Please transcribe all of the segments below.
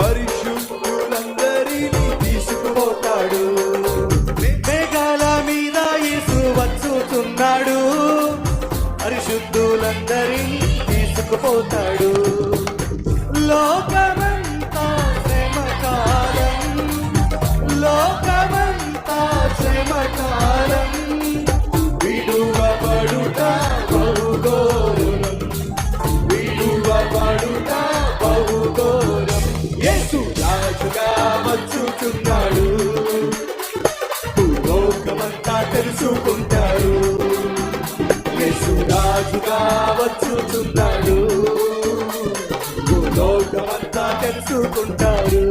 పరిశుద్ధులందరినీ తీసుకుపోతాడు. మేఘాల మీద యేసు వచ్చుచున్నాడు, పరిశుద్ధులందరినీ తీసుకుపోతాడు. లోకమంతా శ్రమకాలం, లోకమంతా శ్రమకాలం, విడువబడుట బహుఘోరం, విడువబడుట బహుఘోరం. యేసు రాజుగా వచ్చుచున్నాడు, లోకమంతా తెలుసుకుంటాడు. యేసు రాజుగా వచ్చుచున్నాడు, లోకమంతా తెలుసుకుంటారు.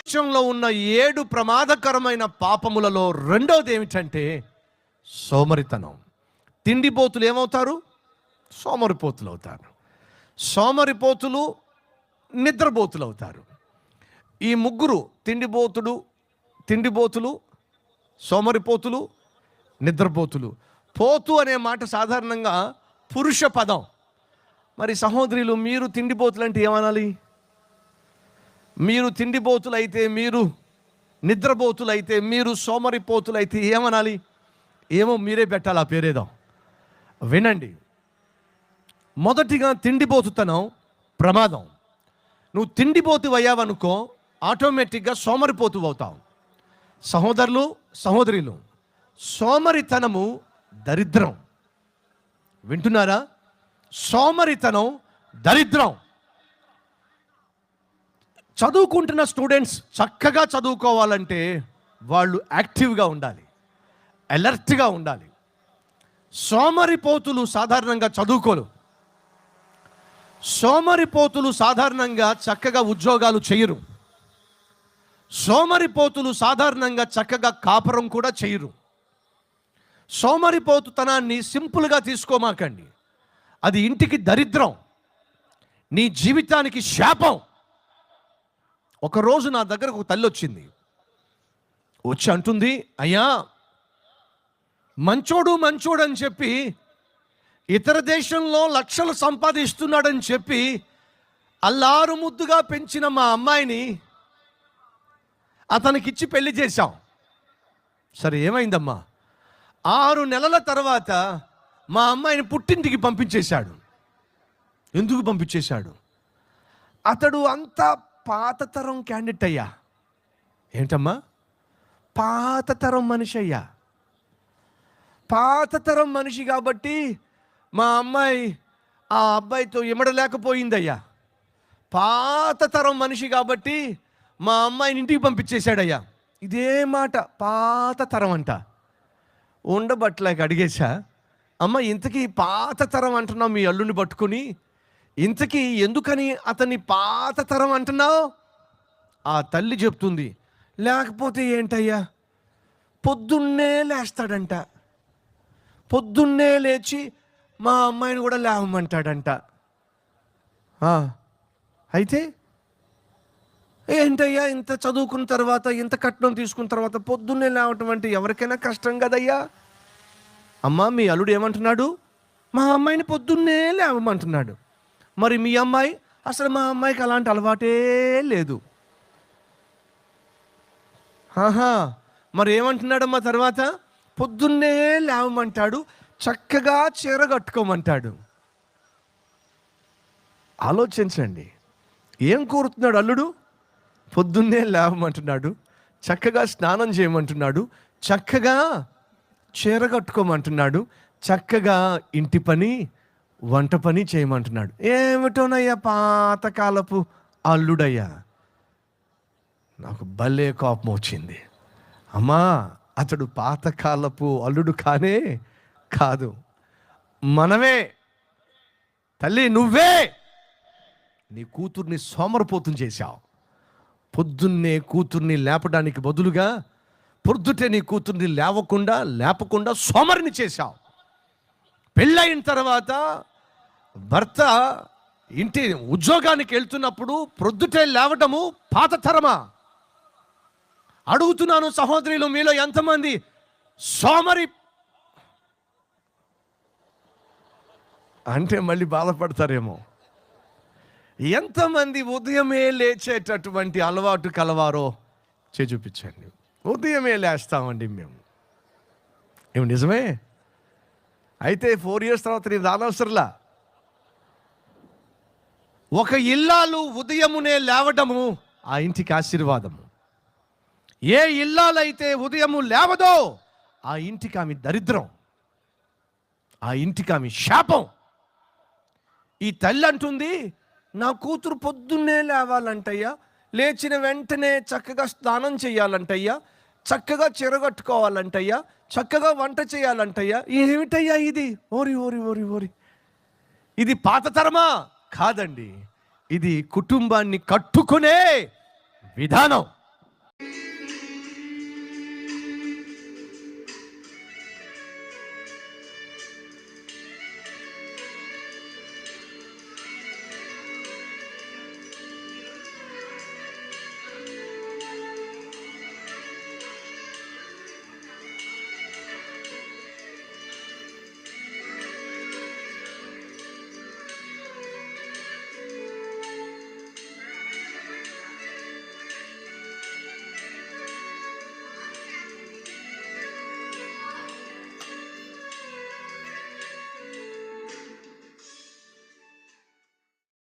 ప్రపంచంలో ఉన్న 7 ప్రమాదకరమైన పాపములలో రెండవది ఏమిటంటే సోమరితనం. తిండిపోతులు ఏమవుతారు? సోమరిపోతులు అవుతారు. సోమరిపోతులు నిద్రపోతులు అవుతారు. ఈ ముగ్గురు తిండిపోతులు, సోమరిపోతులు, నిద్రపోతులు. పోతు అనే మాట సాధారణంగా పురుష పదం. మరి సహోదరులు, మీరు తిండిపోతులు అంటే ఏమనాలి? మీరు తిండిపోతులైతే, మీరు నిద్రపోతులైతే, మీరు సోమరిపోతులైతే ఏమనాలి? ఏమో మీరే పెట్టాలి ఆ పేరేదో. వినండి, మొదటిగా తిండిపోతుతనం ప్రమాదం. నువ్వు తిండిపోతు అయ్యావనుకో, ఆటోమేటిక్గా సోమరిపోతు అవుతావు. సహోదరులు, సహోదరులు, సోమరితనము దరిద్రం. వింటున్నారా? సోమరితనం దరిద్రం. చదువుకుంటున్న స్టూడెంట్స్ చక్కగా చదువుకోవాలంటే వాళ్ళు యాక్టివ్గా ఉండాలి, అలర్ట్గా ఉండాలి. సోమరిపోతులు సాధారణంగా చదువుకోరు. సోమరిపోతులు సాధారణంగా చక్కగా ఉద్యోగాలు చేయరు. సోమరిపోతులు సాధారణంగా చక్కగా కాపురం కూడా చేయరు. సోమరిపోతుతనాన్ని సింపుల్గా తీసుకోమాకండి. అది ఇంటికి దరిద్రం, నీ జీవితానికి శాపం. ఒకరోజు నా దగ్గరకు ఒక తల్లి వచ్చింది. వచ్చి అంటుంది, అయ్యా, మంచోడు అని చెప్పి ఇతర దేశంలో లక్షలు సంపాదిస్తున్నాడని చెప్పి అల్లారు ముద్దుగా పెంచిన మా అమ్మాయిని అతనికిచ్చి పెళ్లి చేశాం. సరే, ఏమైందమ్మా? 6 నెలల తర్వాత మా అమ్మాయిని పుట్టింటికి పంపించేశాడు. ఎందుకు పంపించేశాడు? అతడు అంతా పాతతరం క్యాండిడేట్ అయ్యా. ఏంటమ్మా? పాతతరం మనిషి అయ్యా. పాతతరం మనిషి కాబట్టి మా అమ్మాయి ఆ అబ్బాయితో ఇమడలేకపోయిందయ్యా. పాతతరం మనిషి కాబట్టి మా అమ్మాయిని ఇంటికి పంపించేశాడయ్యా. ఇదే మాట, పాతతరం అంట. ఉండబట్టలేక అడిగేశా, అమ్మ ఇంతకీ పాతతరం అంటున్నావు మీ అల్లుని పట్టుకుని, ఇంతకీ ఎందుకని అతన్ని పాతతరం అంటున్నావు? ఆ తల్లి చెప్తుంది, లేకపోతే ఏంటయ్యా, పొద్దున్నే లేస్తాడంట, పొద్దున్నే లేచి మా అమ్మాయిని కూడా లేవమంటాడంట. అయితే ఏంటయ్యా, ఇంత చదువుకున్న తర్వాత, ఇంత కట్నం తీసుకున్న తర్వాత పొద్దున్నే లేవటం అంటే ఎవరికైనా కష్టం కదయ్యా. అమ్మ, మీ అల్లుడు ఏమంటున్నాడు? మా అమ్మాయిని పొద్దున్నే లేవమంటున్నాడు. మరి మీ అమ్మాయి? అసలు మా అమ్మాయికి అలాంటి అలవాటే లేదు. మరి ఏమంటున్నాడమ్మా తర్వాత? పొద్దున్నే లేవమంటాడు, చక్కగా చీర కట్టుకోమంటాడు. ఆలోచించండి, ఏం కోరుతున్నాడు అల్లుడు? పొద్దున్నే లేవమంటున్నాడు, చక్కగా స్నానం చేయమంటున్నాడు, చక్కగా చీర కట్టుకోమంటున్నాడు, చక్కగా ఇంటి పని, వంట పని చేయమంటున్నాడు. ఏమిటోనయ్యా పాతకాలపు అల్లుడయ్యా. నాకు భలే కోపం వచ్చింది. అమ్మా, అతడు పాతకాలపు అల్లుడు కానే కాదు, మనమే. తల్లి, నువ్వే నీ కూతుర్ని సోమరపోతం చేశావు. పొద్దున్నే కూతుర్ని లేపడానికి బదులుగా పొద్దుటే నీ కూతుర్ని లేపకుండా సోమరిని చేశావు. పెళ్ళయిన తర్వాత భర్త ఇంటి ఉద్యోగానికి వెళ్తున్నప్పుడు ప్రొద్దుటే లేవటము పాత తరమా? అడుగుతున్నాను సహోదరులు, మీలో ఎంతమంది సోమరి అంటే మళ్ళీ బాధపడతారేమో. ఎంతమంది ఉదయమే లేచేటటువంటి అలవాటు కలవారో చూపించండి. ఉదయమే లేస్తామండి మేము. ఏమి నిజమే? అయితే 4 years తర్వాత నేను రానవసరంలా. ఒక ఇల్లాలు ఉదయమునే లేవడము ఆ ఇంటికి ఆశీర్వాదము. ఏ ఇల్లాలైతే ఉదయము లేవదో ఆ ఇంటికి ఆమె దరిద్రం, ఆ ఇంటికి ఆమె శాపం. ఈ తల్లి అంటుంది, నా కూతురు పొద్దున్నే లేవాలంటయ్యా, లేచిన వెంటనే చక్కగా స్నానం చేయాలంటయ్యా, చక్కగా చెరగట్టుకోవాలంటయ్యా, చక్కగా వంట చేయాలంటయ్యా. ఏమిటయ్యా ఇది? ఓరి ఓరి ఓరి ఓరి. ఇది పాత తరమా? కాదండి, ఇది కుటుంబాన్ని కట్టుకునే విధానం.